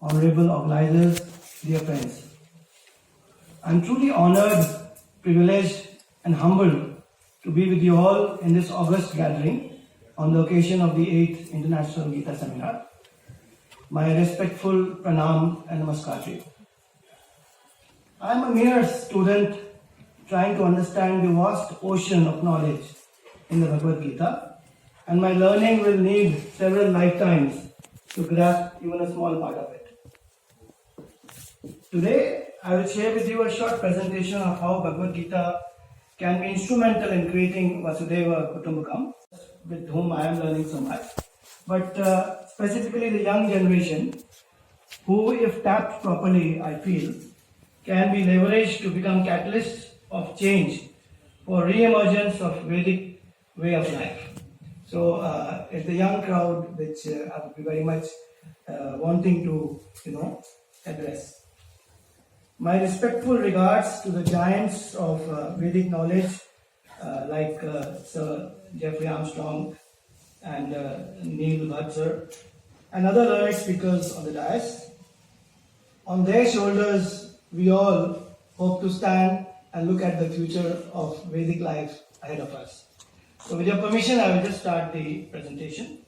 honorable organizers, dear friends. I'm truly honored, privileged and humbled to be with you all in this August gathering on the occasion of the 8th International Gita Seminar. My respectful pranam and namaskar to you. I'm a mere student trying to understand the vast ocean of knowledge in the Bhagwad Gita, and my learning will need several lifetimes to grasp even a small part of it. Today, I will share with you a short presentation of how Bhagwad Gita can be instrumental in creating Vasudhaiva Kutumbkam, with whom I am learning so much, but specifically the young generation, who, if tapped properly, I feel, can be leveraged to become catalysts of change for re-emergence of Vedic way of life. So it's the young crowd which I would be very much wanting to, address. My respectful regards to the giants of Vedic knowledge like Sir Jeffrey Armstrong and Neil Bhatt and other learned speakers on the dais. On their shoulders, we all hope to stand and look at the future of Vedic life ahead of us. So with your permission, I will just start the presentation.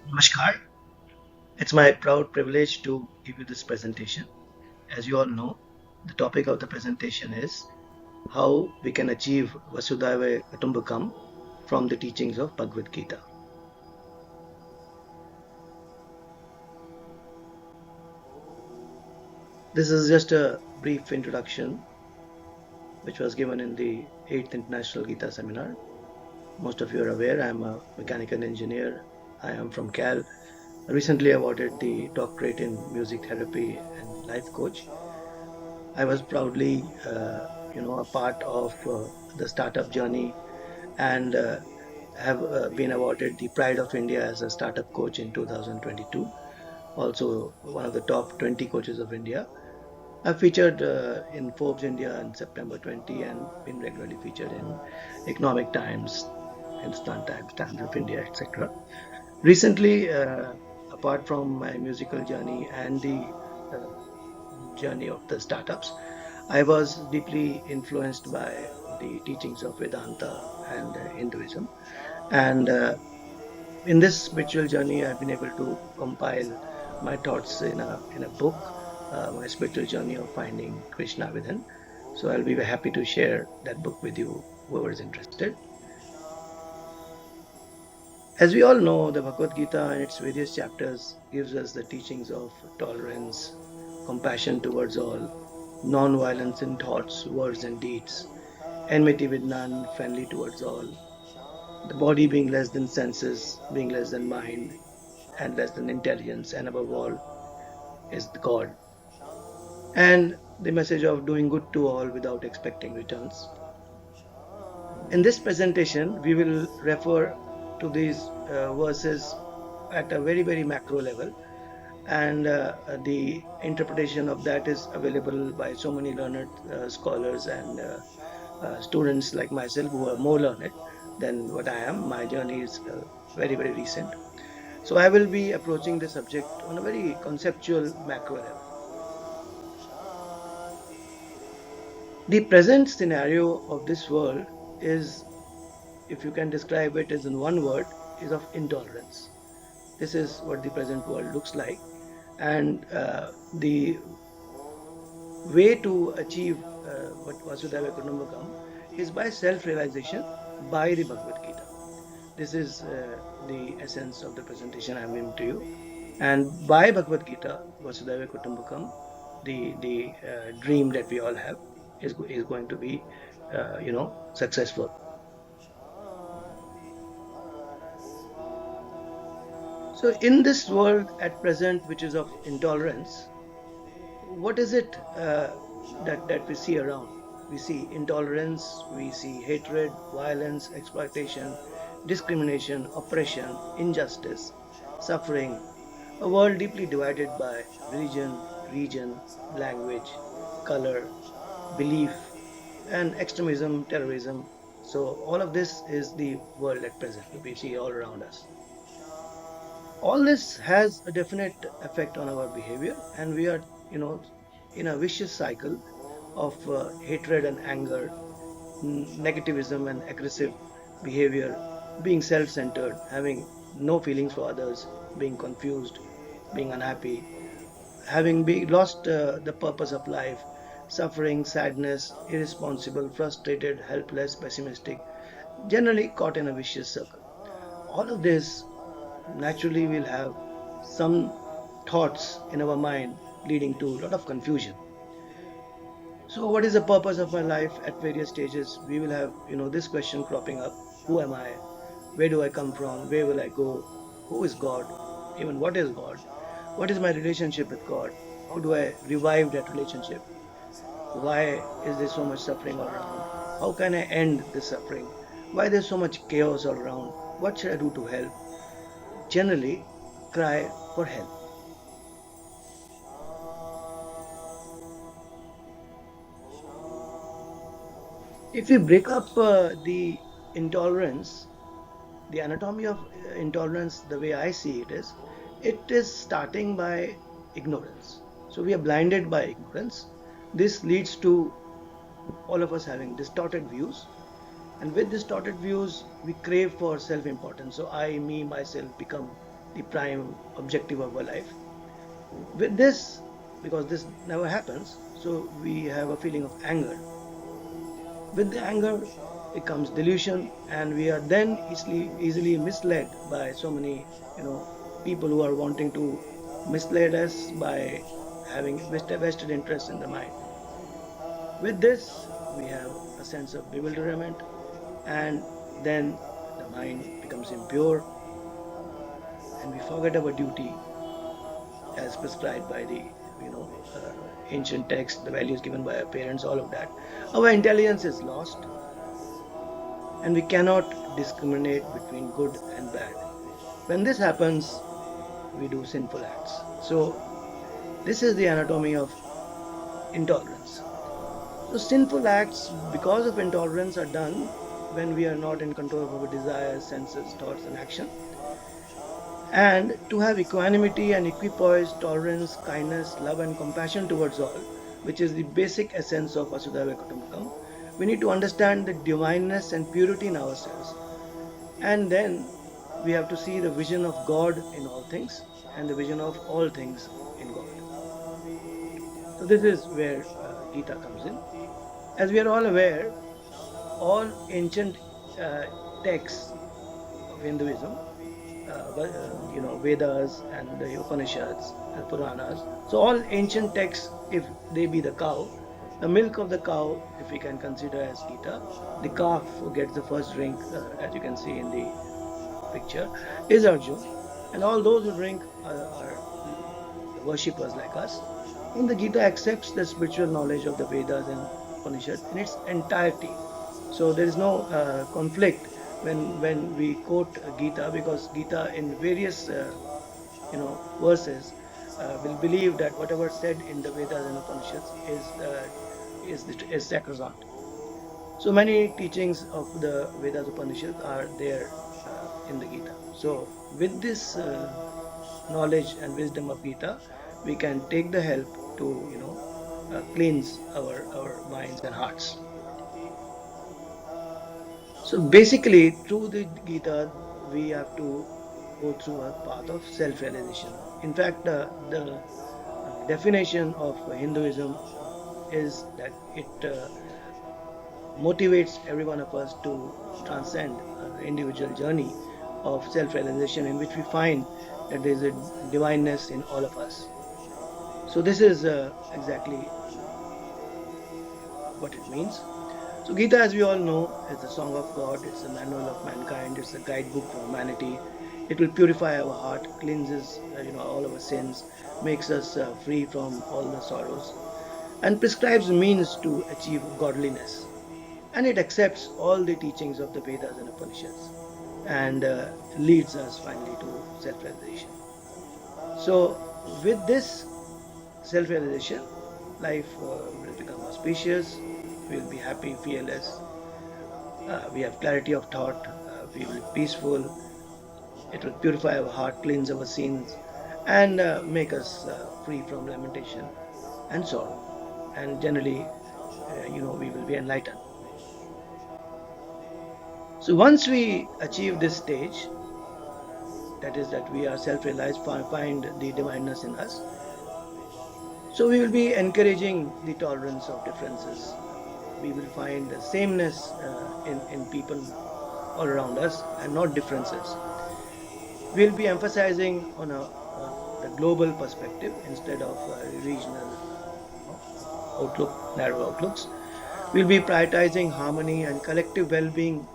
Namaskar. It's my proud privilege to give you this presentation. As you all know, the topic of the presentation is how we can achieve Vasudhaiva Kutumbkam from the teachings of Bhagwad Gita. This is just a brief introduction which was given in the 8th International Gita Seminar. Most of you are aware I am a mechanical engineer. I am from Cal. Recently awarded the doctorate in music therapy and life coach. I was proudly, a part of the startup journey and have been awarded the Pride of India as a startup coach in 2022. Also one of the top 20 coaches of India. I featured in Forbes India in September 20 and been regularly featured in Economic Times, Hindustan Times, Times of India, etc. Recently, apart from my musical journey and the journey of the startups, I was deeply influenced by the teachings of Vedanta and Hinduism. And in this spiritual journey, I've been able to compile my thoughts in a book, my spiritual journey of finding Krishna within. So I'll be very happy to share that book with you, whoever is interested. As we all know, the Bhagwad Gita and its various chapters gives us the teachings of tolerance, compassion towards all, non-violence in thoughts, words and deeds, enmity with none, friendly towards all, the body being less than senses, being less than mind, and less than intelligence, and above all is the God. And the message of doing good to all without expecting returns. In this presentation, we will refer to these verses at a very, very macro level, and the interpretation of that is available by so many learned scholars and students like myself who are more learned than what I am. My journey is very, very recent. So I will be approaching the subject on a very conceptual macro level. The present scenario of this world is, if you can describe it as in one word, is of intolerance. This is what the present world looks like, and the way to achieve what Vasudhaiva Kutumbkam is by self-realization by the Bhagwad Gita. This is the essence of the presentation I am giving to you, and by Bhagwad Gita, Vasudhaiva Kutumbkam, the dream that we all have is going to be successful. So in this world at present, which is of intolerance, what is it that we see around? We see intolerance, we see hatred, violence, exploitation, discrimination, oppression, injustice, suffering, a world deeply divided by religion, region, language, color, belief, and extremism, terrorism. So all of this is the world at present we see all around us. All this has a definite effect on our behavior, and we are, in a vicious cycle of hatred and anger, negativism and aggressive behavior, being self-centered, having no feelings for others, being confused, being unhappy, having lost the purpose of life, suffering, sadness, irresponsible, frustrated, helpless, pessimistic, generally caught in a vicious circle. All of this naturally will have some thoughts in our mind leading to a lot of confusion. So what is the purpose of my life? At various stages we will have this question cropping up: who am I? Where do I come from? Where will I go? Who is God? Even what is God? What is my relationship with God? How do I revive that relationship? Why is there so much suffering all around? How can I end this suffering? Why there's so much chaos all around? What should I do to help? Generally, cry for help. If we break up the intolerance, the anatomy of intolerance, the way I see it is starting by ignorance. So we are blinded by ignorance. This leads to all of us having distorted views. And with distorted views, we crave for self-importance. So I, me, myself become the prime objective of our life. With this, because this never happens, so we have a feeling of anger. With the anger, it comes delusion, and we are then easily misled by so many, people who are wanting to mislead us by having vested interest in the mind. With this, we have a sense of bewilderment, and then the mind becomes impure, and we forget our duty as prescribed by the ancient text, the values given by our parents, all of that. Our intelligence is lost, and we cannot discriminate between good and bad. When this happens, we do sinful acts. So this is the anatomy of intolerance. So sinful acts, because of intolerance, are done when we are not in control of our desires, senses, thoughts, and action. And to have equanimity and equipoise, tolerance, kindness, love, and compassion towards all, which is the basic essence of Vasudhaiva Kutumbkam, we need to understand the divineness and purity in ourselves. And then we have to see the vision of God in all things and the vision of all things in God. So this is where Gita comes in. As we are all aware, all ancient uh, texts of Hinduism, Vedas and the Upanishads and Puranas. So all ancient texts, if they be the cow, the milk of the cow, if we can consider as Gita, the calf who gets the first drink, as you can see in the picture, is Arjun, and all those who drink are the worshippers like us. And the Gita accepts the spiritual knowledge of the Vedas and Upanishads in its entirety. So there is no conflict when we quote Gita, because Gita in various verses will believe that whatever said in the Vedas and Upanishads is sacrosanct. So many teachings of the Vedas Upanishads are there in the Gita. So with this knowledge and wisdom of Gita, we can take the help to cleanse our minds and hearts. So basically, through the Gita, we have to go through a path of self-realization. In fact, the definition of Hinduism is that it motivates every one of us to transcend an individual journey of self-realization, in which we find that there is a divineness in all of us. So this is exactly what it means. So Gita, as we all know, is the song of God. It's a manual of mankind. It's a guidebook for humanity. It will purify our heart, cleanses all our sins, makes us free from all the sorrows, and prescribes means to achieve godliness. And it accepts all the teachings of the Vedas and Upanishads, and leads us finally to self-realization. So with this self-realization, life will become auspicious. We will be happy, fearless. We have clarity of thought. We will be peaceful. It will purify our heart, cleanse our sins, and make us free from lamentation and sorrow. And generally, we will be enlightened. So once we achieve this stage, that is that we are self-realized, find the divineness in us. So we will be encouraging the tolerance of differences. We will find the sameness in people all around us and not differences. We'll be emphasizing on the global perspective instead of regional narrow outlooks. We'll be prioritizing harmony and collective well-being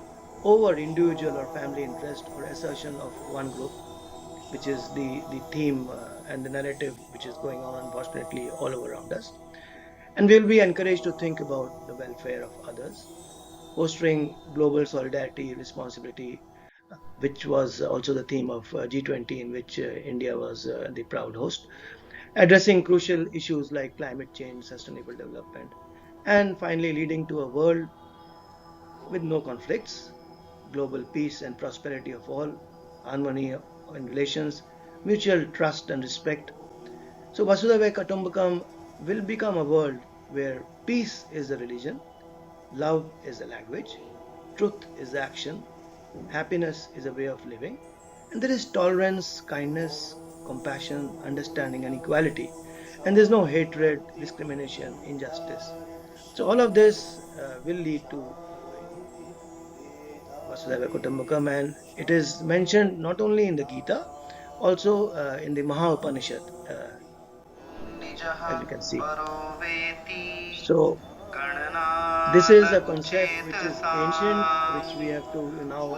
over individual or family interest or assertion of one group, which is the theme and the narrative which is going on, unfortunately, all over around us. And we'll be encouraged to think about the welfare of others, fostering global solidarity, responsibility, which was also the theme of G20, in which India was the proud host, addressing crucial issues like climate change, sustainable development, and finally leading to a world with no conflicts, global peace and prosperity of all, harmony in relations, mutual trust and respect. So Vasudhaiva Kutumbkam will become a world where peace is the religion, love is the language, truth is the action, happiness is a way of living, and there is tolerance, kindness, compassion, understanding, and equality. And there's no hatred, discrimination, injustice. So all of this will lead to Vasudhaiva Kutumbakam, and it is mentioned not only in the Gita, also in the Maha Upanishad, as you can see. So this is a concept which is ancient, which we have to now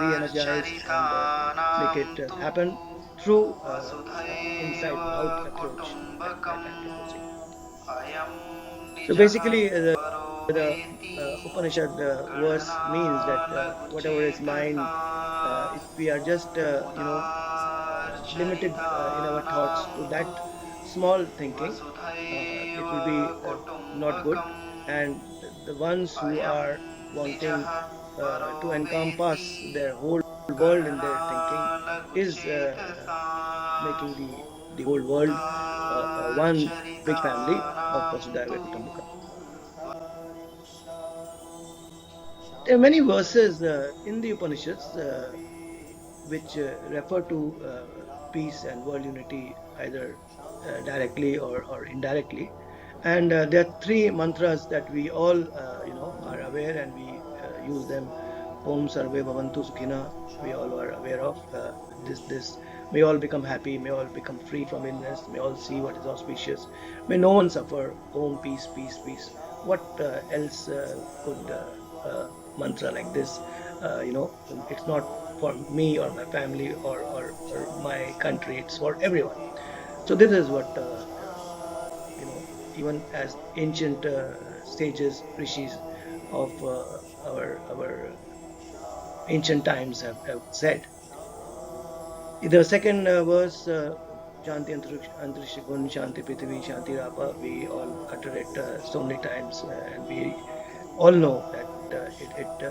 re-energize and make it happen through inside-out approach that I'm proposing. So basically, the Upanishad verse means that whatever is mine, if we are just limited in our thoughts to that small thinking, it will be not good. And the ones who are wanting to encompass their whole world in their thinking is making the whole world one big family of Vasudhaiva Kutumbakam. There are many verses in the Upanishads which refer to peace and world unity either directly or indirectly. And there are three mantras that we all, are aware, and we use them. Om Sarve Bhavantu Sukhina. We all are aware of this. May all become happy. May all become free from illness. May all see what is auspicious. May no one suffer. Om peace, peace, peace. What else could mantra like this? It's not for me or my family or my country. It's for everyone. So this is what even as ancient sages, rishis of our ancient times have said. The second verse, Shanti Antariksha Gun, Shanti Prithvi, Shanti Rapa, we all utter it so many times, and we all know that it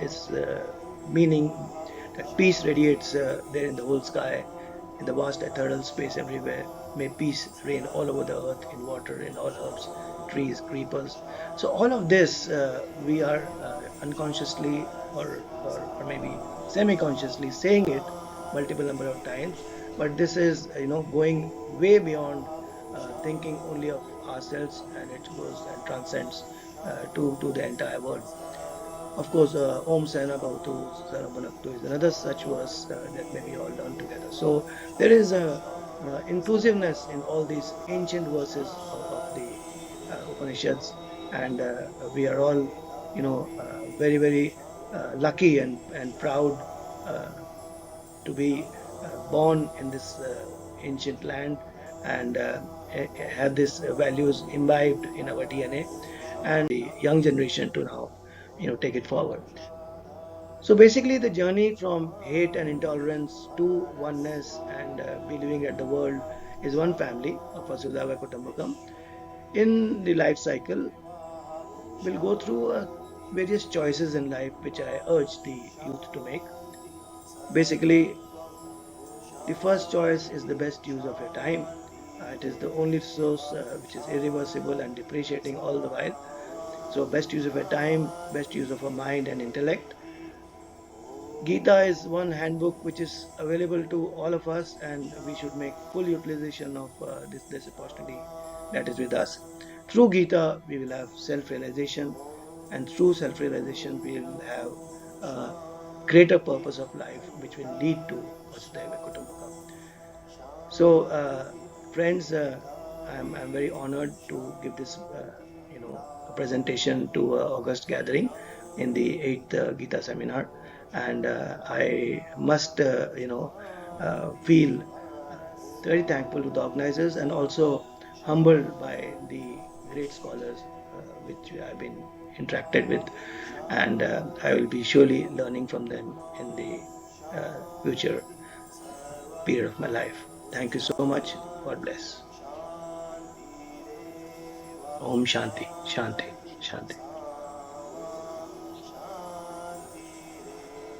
is meaning that peace radiates there in the whole sky, in the vast ethereal space everywhere. May peace reign all over the earth, in water, in all herbs, trees, creepers. So all of this we are unconsciously or maybe semi-consciously saying it multiple number of times, but this is going way beyond thinking only of ourselves, and it goes and transcends to the entire world. Of course, Om Sena Bhavatu Sarabhanaktu is another such verse that may be all learned together. So there is a inclusiveness in all these ancient verses of the Upanishads, and we are all, very, very lucky and proud to be born in this ancient land and have these values imbibed in our DNA, and the young generation to now, take it forward. So basically, the journey from hate and intolerance to oneness and believing that the world is one family of Vasudhaiva Kutumbakam in the life cycle will go through various choices in life, which I urge the youth to make. Basically, the first choice is the best use of your time. It is the only resource which is irreversible and depreciating all the while. So, best use of your time, best use of our mind and intellect. Gita is one handbook which is available to all of us, and we should make full utilization of this opportunity that is with us. Through Gita, we will have self-realization, and through self-realization, we will have a greater purpose of life, which will lead to Vasudhaiva Kutumbkam. So, friends, I'm very honored to give this, a presentation to August gathering in the 8th Gita Seminar, and I must, feel very thankful to the organizers and also humbled by the great scholars which I've been interacted with, and I will be surely learning from them in the future period of my life. Thank you so much. God bless. Om Shanti, Shanti, Shanti.